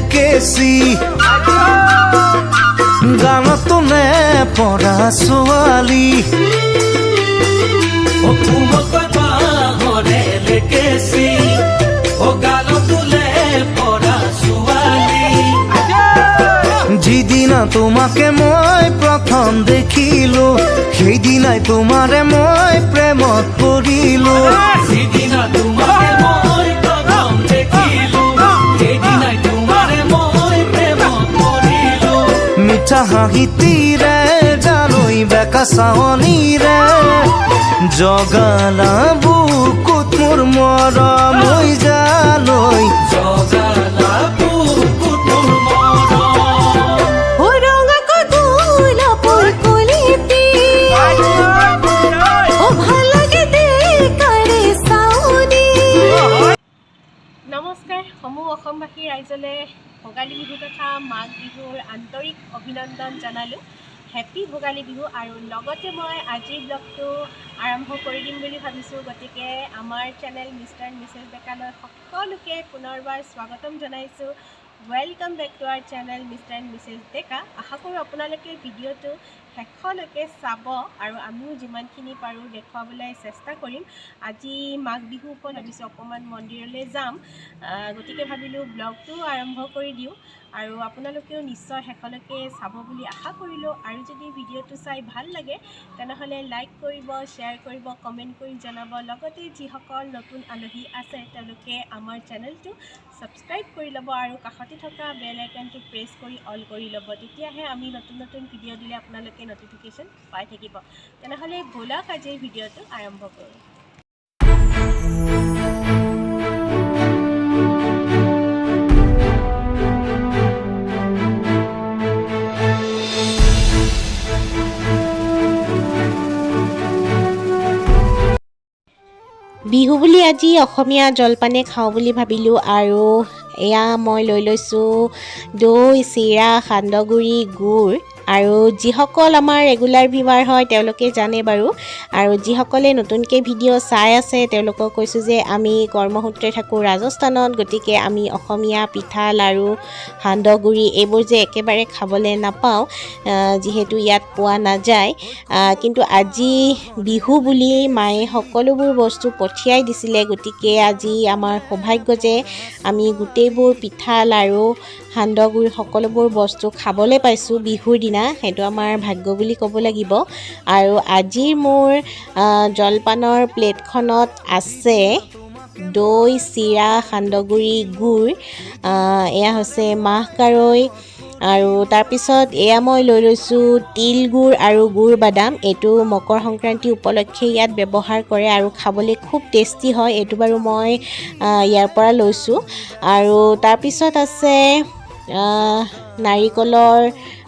লেকেচি গানতো নে পৰা ছোৱালী যিদিনা তোমাকে মই প্ৰথম দেখিলো সেইদিনাই তোমাৰে মই প্ৰেমত পৰিলো যিদিনা তোমাকে মই প্ৰথম দেখিলো সেইদিনাই তোমাৰে মই প্ৰেমত পৰিলো মিঠা হাঁহিতিৰে জানৈ বেকা চাৱনীৰে জগালা বুকুত মোৰ মৰম হৈ জানৈ জগালা বুকুত মোৰ অসমবাসী ৰাইজলে ভোগালী বিহু তথা মাঘ বিহুৰ আন্তৰিক অভিনন্দন জনালোঁ। হেপী ভোগালী বিহু। আৰু লগতে মই আজিৰ ব্লগটো আৰম্ভ কৰি দিম বুলি ভাবিছোঁ। গতিকে আমাৰ চেনেল মিষ্টাৰ মিছেছ ডেকালৈ সকলোকে পুনৰবাৰ স্বাগতম জনাইছোঁ। Welcome back to our channel Mr and Mrs Deka. আশা কৰোঁ আপোনালোকে ভিডিঅ'টো শেষলৈকে চাব আৰু আমিও যিমানখিনি পাৰোঁ দেখুৱাবলৈ চেষ্টা কৰিম। আজি মাঘ বিহু ওপৰত ভাবিছোঁ অকণমান মন্দিৰলৈ যাম, গতিকে ভাবিলোঁ ব্লগটো আৰম্ভ কৰি দিওঁ আৰু আপোনালোকেও নিশ্চয় শেষলৈকে চাব বুলি আশা কৰিলোঁ। আৰু যদি ভিডিঅ'টো চাই ভাল লাগে তেনেহ'লে লাইক কৰিব, শ্বেয়াৰ কৰিব, কমেণ্ট কৰি জনাব। লগতে যিসকল নতুন আলহী আছে তেওঁলোকে আমাৰ চেনেলটো ছাবস্ক্ৰাইব কৰি ল'ব আৰু কাষতে থকা বেল আইকনটো প্ৰেছ কৰি অল কৰি ল'ব। তেতিয়াহে আমি নতুন নতুন ভিডিঅ' দিলে আপোনালোকে নটিফিকেশ্যন পাই থাকিব। তেনেহ'লে ব'লক আজিৰ ভিডিঅ'টো আৰম্ভ কৰোঁ। বিহু বুলি আজি অসমীয়া জলপানে খাওঁ বুলি ভাবিলোঁ আৰু এয়া মই লৈ লৈছোঁ দৈ, চিৰা, সান্দহগুড়ি, গুড়। আৰু যিসকল আমাৰ ৰেগুলাৰ ভিউৱাৰ হয় তেওঁলোকে জানে বাৰু, আৰু যিসকলে নতুনকৈ ভিডিঅ' চাই আছে তেওঁলোকক কৈছোঁ যে আমি কৰ্মসূত্ৰে থাকোঁ ৰাজস্থানত। গতিকে আমি অসমীয়া পিঠা, লাড়ু, সান্দহগুড়ি এইবোৰ যে একেবাৰে খাবলৈ নাপাওঁ, যিহেতু ইয়াত পোৱা নাযায়। কিন্তু আজি বিহু বুলি মায়ে সকলোবোৰ বস্তু পঠিয়াই দিছিলে। গতিকে আজি আমাৰ সৌভাগ্য যে আমি গোটেইবোৰ পিঠা, লাড়ু, সান্দহগুড়ি সকলোবোৰ বস্তু খাবলৈ পাইছোঁ বিহুৰ দিনা। সেইটো আমাৰ ভাগ্য বুলি ক'ব লাগিব। আৰু আজিৰ মোৰ জলপানৰ প্লেটখনত আছে দৈ, চিৰা, সান্দহগুড়ি, গুড়। এয়া হৈছে মাহ কাৰৈ। আৰু তাৰপিছত এয়া মই লৈ লৈছোঁ তিল গুড় আৰু গুড় বাদাম। এইটো মকৰ সংক্ৰান্তি উপলক্ষে ইয়াত ব্যৱহাৰ কৰে আৰু খাবলৈ খুব টেষ্টি হয়। এইটো বাৰু মই ইয়াৰ পৰা লৈছোঁ। আৰু তাৰপিছত আছে নাৰিকলৰ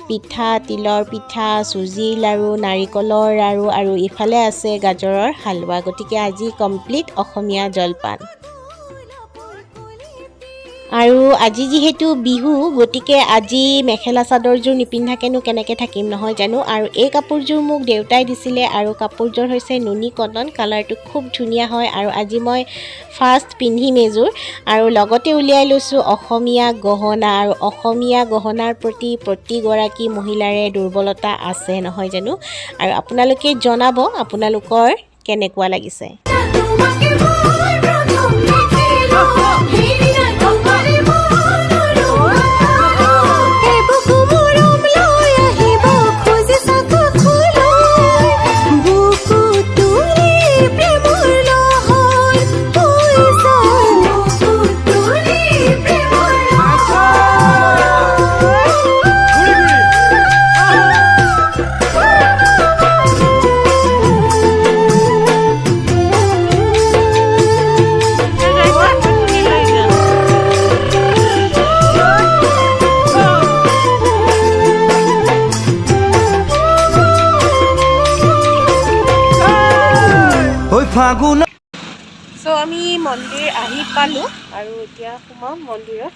পিঠা, তিলৰ পিঠা, চুজিৰ লাড়ু, নাৰিকলৰ লাড়ু আৰু ইফালে আছে গাজৰৰ হালোৱা। গতিকে আজি কমপ্লিট অসমীয়া জলপান। আৰু আজি যিহেতু বিহু, গতিকে আজি মেখেলা চাদৰযোৰ নিপিন্ধাকেনো কেনেকৈ থাকিম নহয় জানো। আৰু এই কাপোৰযোৰ মোক দেউতাই দিছিলে আৰু কাপোৰযোৰ হৈছে নুনি কটন, কালাৰটো খুব ধুনীয়া হয়। আৰু আজি মই ফাৰ্ষ্ট পিন্ধিম এযোৰ। আৰু লগতে উলিয়াই লৈছোঁ অসমীয়া গহনা। আৰু অসমীয়া গহনাৰ প্ৰতি প্ৰতিগৰাকী মহিলাৰে দুৰ্বলতা আছে নহয় জানো। আৰু আপোনালোকে জনাব আপোনালোকৰ কেনেকুৱা লাগিছে। চ' আমি মন্দিৰ আহি পালোঁ আৰু এতিয়া সোমাম মন্দিৰত।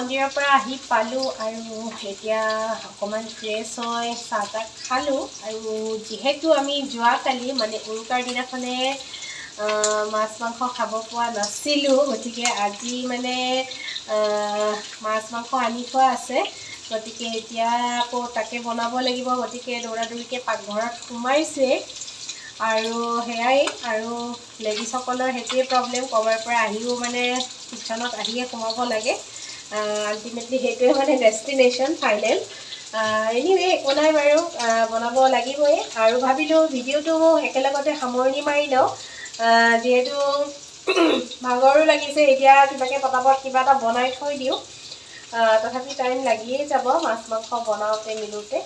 মন্দিৰৰ পৰা আহি পালোঁ আৰু এতিয়া অকণমান ফ্ৰেছ হৈ চাহ তাহ খালোঁ আৰু যিহেতু আমি যোৱাকালি মানে উৰুকাৰ দিনাখনে মাছ মাংস খাব পোৱা নাছিলোঁ গতিকে আজি মানে মাছ মাংস আনি থোৱা আছে গতিকে এতিয়া আকৌ তাকে বনাব লাগিব গতিকে দৌৰাদৌৰিকৈ পাকঘৰত সোমাইছোৱেই আৰু সেয়াই আৰু লেডিছসকলৰ সেইটোৱে প্ৰব্লেম ক'ৰবাৰ পৰা আহিও মানে কিটচেনত আহিয়ে সোমাব লাগে আল্টিমেটলি সেইটোৱে মানে ডেষ্টিনেশ্যন ফাইনেল এনিৱে একো নাই বাৰু বনাব লাগিবই আৰু ভাবিলোঁ ভিডিঅ'টো একেলগতে সামৰণি মাৰি লওঁ যিহেতু ভাগৰো লাগিছে এতিয়া কিবাকৈ পটাপট কিবা এটা বনাই থৈ দিওঁ তথাপি টাইম লাগিয়েই যাব মাছ মাংস বনাওঁতে মিলোঁতে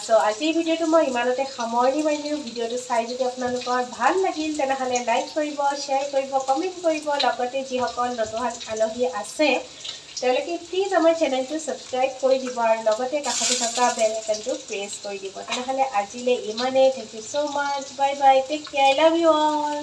চ' আজিৰ ভিডিঅ'টো মই ইমানতে সামৰণি মাৰিলোঁ ভিডিঅ'টো চাই যদি আপোনালোকৰ ভাল লাগিল তেনেহ'লে লাইক কৰিব শ্বেয়াৰ কৰিব কমেণ্ট কৰিব লগতে যিসকল নতুন আলহী আছে তেওঁলোকে প্লিজ আমাৰ চেনেলটো ছাবস্ক্ৰাইব কৰি দিব আৰু লগতে কাষতে থকা বেল আইকনটো প্ৰেছ কৰি দিব তেনেহ'লে আজিলৈ ইমানেই thank you so' much bye bye take care I love you all